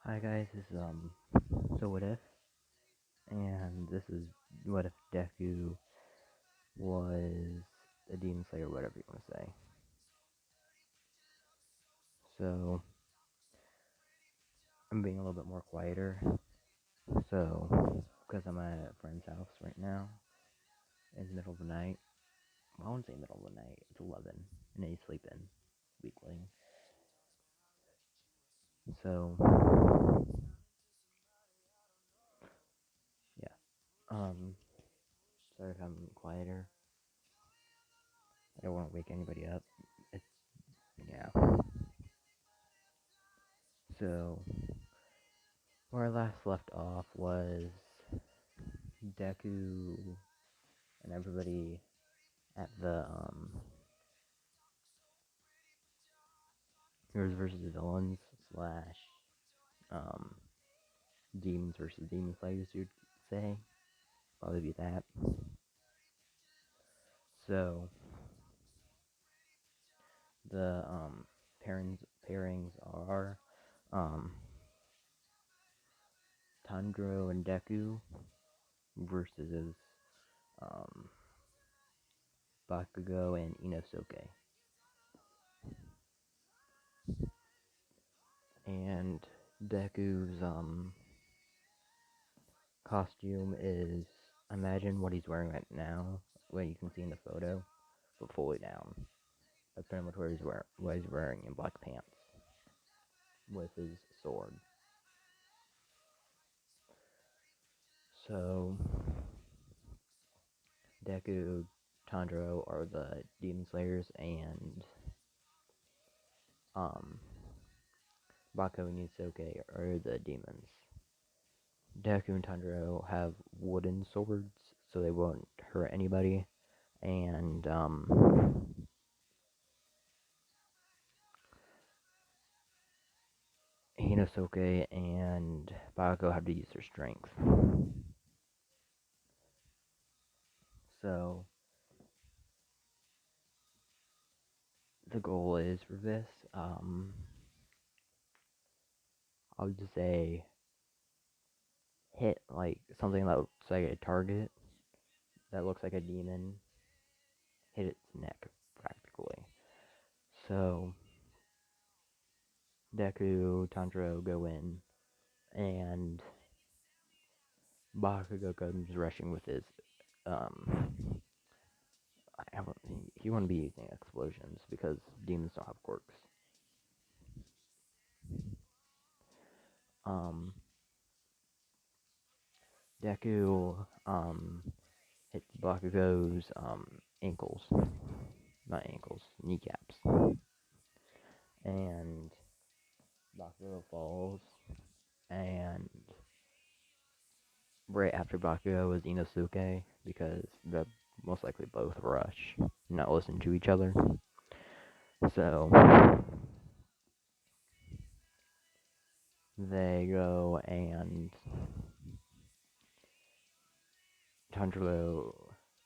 Hi guys, this is so what if, and this is what if Deku was a demon slayer, whatever you want to say. So I'm being a little bit more quieter, so because I'm at a friend's house right now in the middle of the night. Well, I wouldn't say middle of the night. It's 11, and he's sleeping weakling. So yeah, sorry if I'm quieter. I don't want to wake anybody up. It's yeah. So where I last left off was Deku and everybody at the heroes versus villains slash um demons versus demon slayers, you'd say. Probably be that. So the pairings are um Tanjiro and Deku versus um Bakugo and Inosuke. And Deku's costume is, imagine what he's wearing right now, what you can see in the photo, but fully down. That's pretty much what he's wearing in black pants with his sword. So Deku, Tanjiro are the demon slayers, and um Bako and Yusuke are the demons. Deku and Tanjiro have wooden swords, so they won't hurt anybody, and Hinosuke and Bako have to use their strength. So the goal is for this, I would just say hit like something that looks like a target that looks like a demon, hit its neck practically. So Deku, Tanjiro go in, and Bakugo comes rushing with his um. I don't, he wouldn't be using explosions because demons don't have quirks. Um, Deku hits Bakugo's ankles, not ankles, kneecaps, and Bakugo falls, and right after Bakugo is Inosuke, because they're most likely both rush, not listen to each other. So they go, and Tanjiro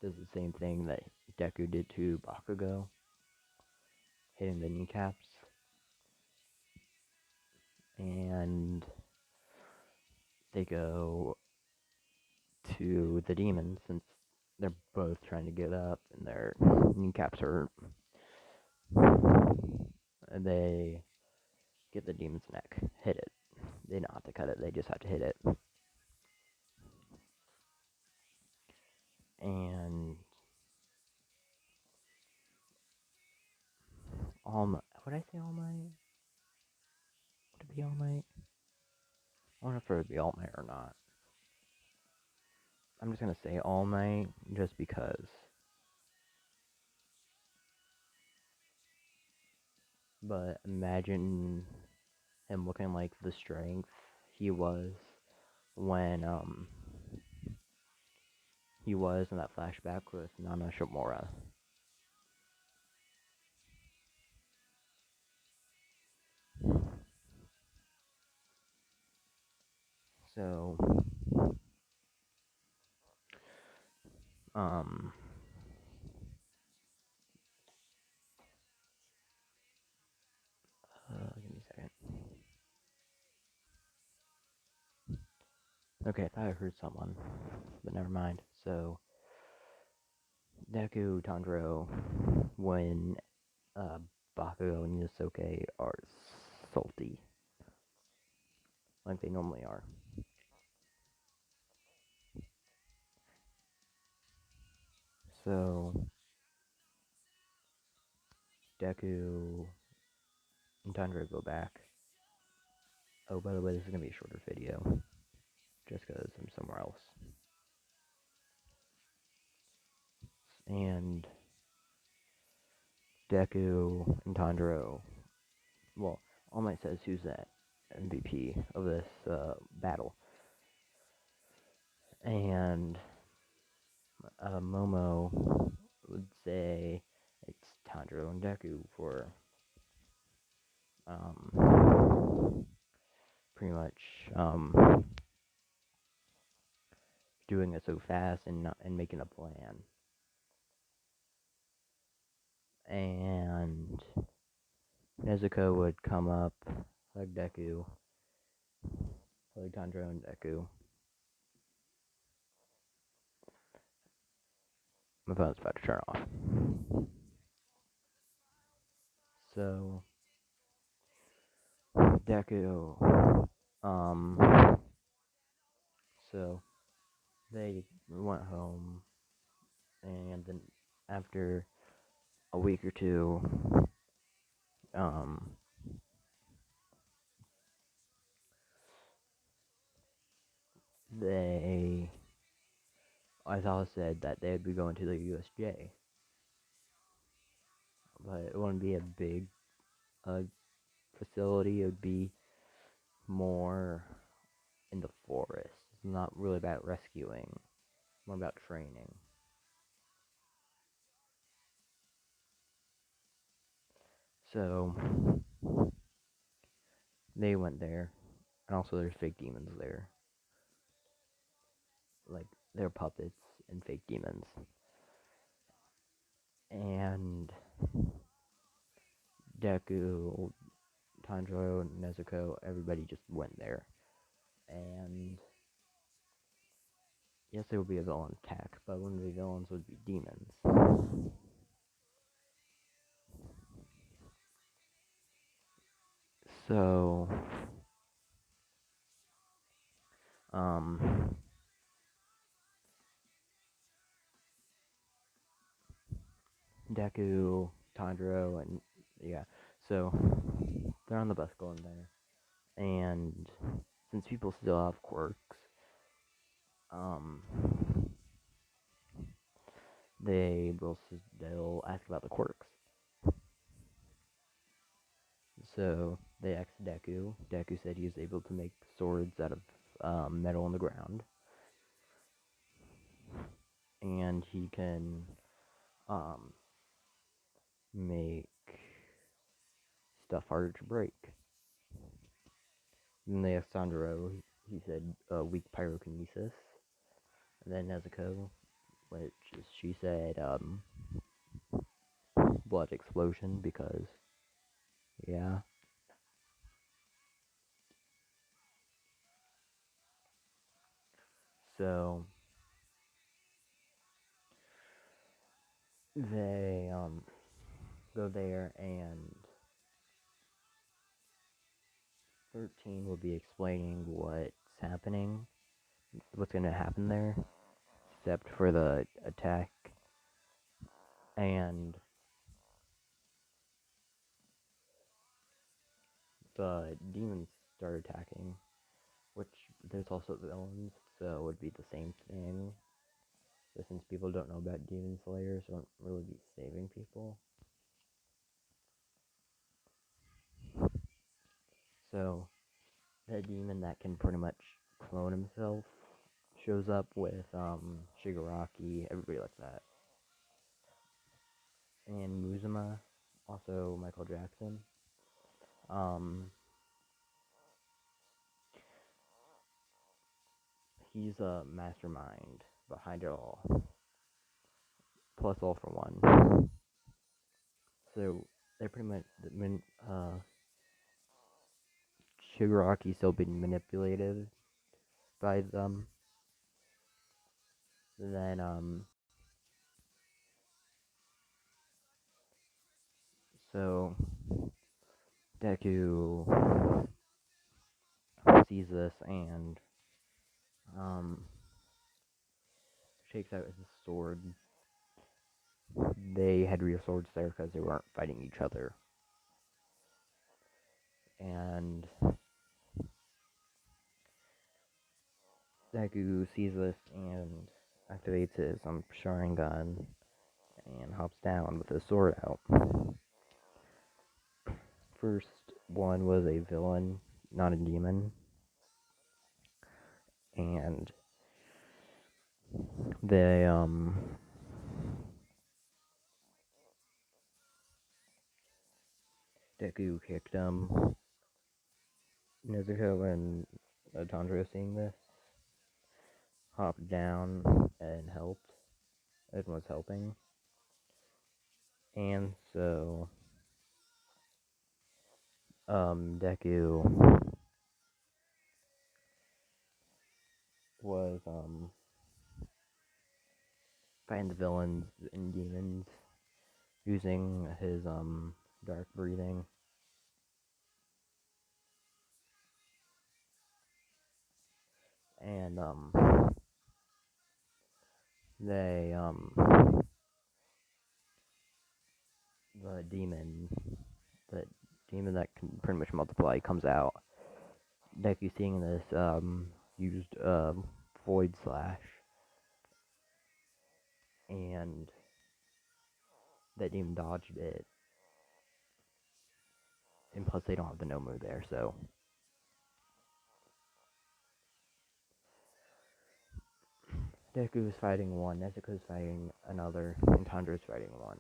does the same thing that Deku did to Bakugo, hitting the kneecaps, and they go to the demons since they're both trying to get up and their kneecaps hurt. And they get the demon's neck, hit it. They don't have to cut it, they just have to hit it. And All Might, would I say All Might? Would it be All Might? I don't know if it would be All Might or not. I'm just gonna say All Might just because. But imagine him looking like the strength he was when he was in that flashback with Nana Shimura. So um give me a second. Okay, I thought I heard someone, but never mind. So, Deku, Tanjiro, when uh, Bakugo and Yosuke are salty, like they normally are. So, Deku and Tanjiro go back. Oh, by the way, this is gonna be a shorter video, just because I'm somewhere else. And Deku and Tanjiro, well, All Might says who's that MVP of this battle, and Momo would say it's Tanjiro and Deku for pretty much doing it so fast and making a plan. And Nezuko would come up like Deku, like Tanjiro and Deku. My phone's about to turn off. So Deku, so they went home, and then after a week or two, um, they, Aizawa said that they'd be going to the USJ, but it wouldn't be a big uh, facility. It would be more in the forest. It's not really about rescuing, more about training. So they went there, and also there's fake demons there, like they're puppets and fake demons. And Deku, Tanjiro, Nezuko, everybody just went there. And yes, there would be a villain attack, but one of the villains would be demons. So, um, Deku, Tanjiro, and yeah, so they're on the bus going there. And since people still have quirks, um, they'll ask about the quirks. So they asked Deku. Deku said he was able to make swords out of metal on the ground, and he can um, make stuff harder to break. Then they asked Sandro. He said weak pyrokinesis. And then Nezuko, which she said blood explosion because yeah. So they go there, and 13 will be explaining what's gonna happen there, except for the attack. And the demons start attacking, which there's also villains, so it would be the same thing. But since people don't know about demon slayers, won't really be saving people. So that demon that can pretty much clone himself shows up with Shigaraki, everybody like that, and Muzuma, also Michael Jackson. Um, he's a mastermind behind it all, plus All for One. So they're pretty much when Shigaraki still being manipulated, by them. Then so Deku sees this and um shakes out his sword. They had real swords there because they weren't fighting each other. And Deku sees this and activates his Sharingan and hops down with his sword out. First one was a villain, not a demon, and they Deku kicked him. Nezuko and Tanjiro, seeing this, hopped down and helped. And was helping, and so Deku was fighting the villains and demons using his dark breathing, and they the demon the demon that can pretty much multiply comes out. Deku, seeing this, used Void Slash, and that demon dodged it, and plus they don't have the Nomu there, so Deku is fighting one, Nezuko is fighting another, and Tundra is fighting one.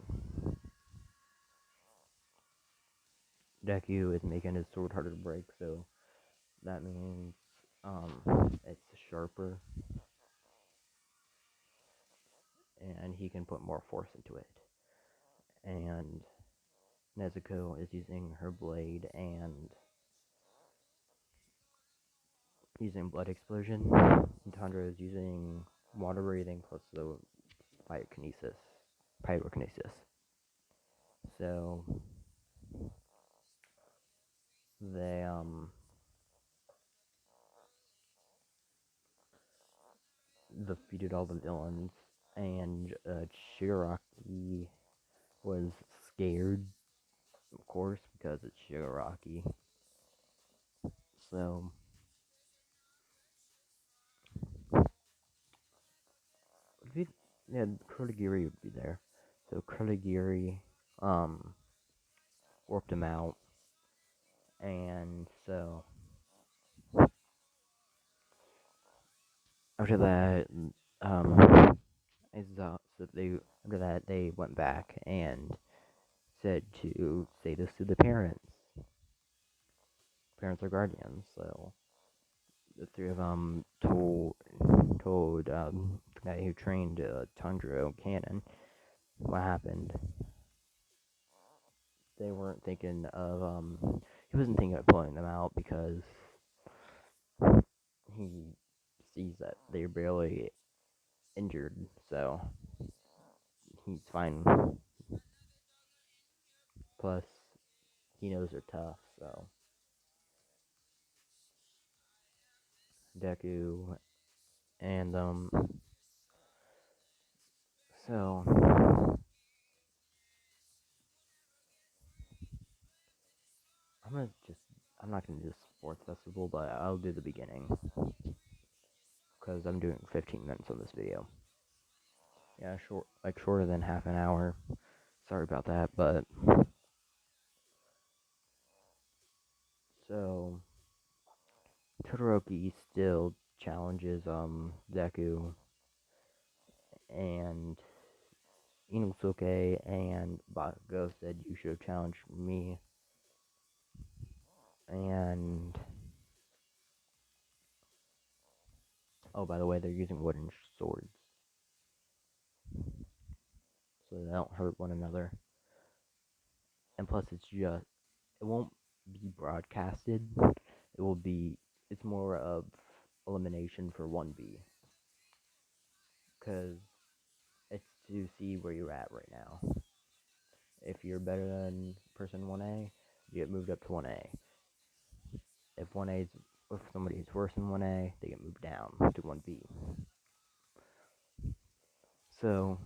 Deku is making his sword harder to break, so that means it's sharper, and he can put more force into it. And Nezuko is using her blade and using blood explosion. And Tundra is using water breathing plus the pyrokinesis. So they defeated all the villains, and Shigaraki was scared, of course, because it's Shigaraki. So yeah, Kurogiri would be there. So Kurogiri worked him out, and so after that, after that they went back and said to say this to the parents. Parents are guardians, so the three of them told the guy who trained Tundra Cannon what happened. They weren't thinking of he wasn't thinking of pulling them out because he sees that they're barely injured, so he's fine. Plus, he knows they're tough, so Deku and so I'm not gonna do the sports festival, but I'll do the beginning because I'm doing 15 minutes on this video. Yeah, shorter than half an hour. Sorry about that, but so Todoroki still challenges Deku, and Inosuke and Bakugo said you should have challenged me, and oh, by the way, they're using wooden swords, so they don't hurt one another. And plus, it won't be broadcasted. It will be, it's more of elimination for 1B, because it's to see where you're at right now. If you're better than person 1A, you get moved up to 1A. If somebody is worse than 1A, they get moved down to 1B. So,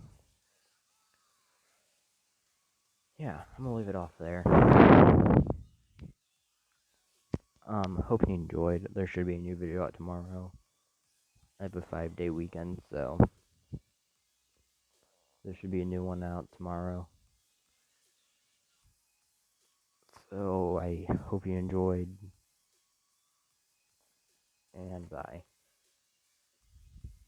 yeah, I'm gonna leave it off there. Hope you enjoyed. There should be a new video out tomorrow. I have a 5-day weekend, so there should be a new one out tomorrow. So I hope you enjoyed, and bye.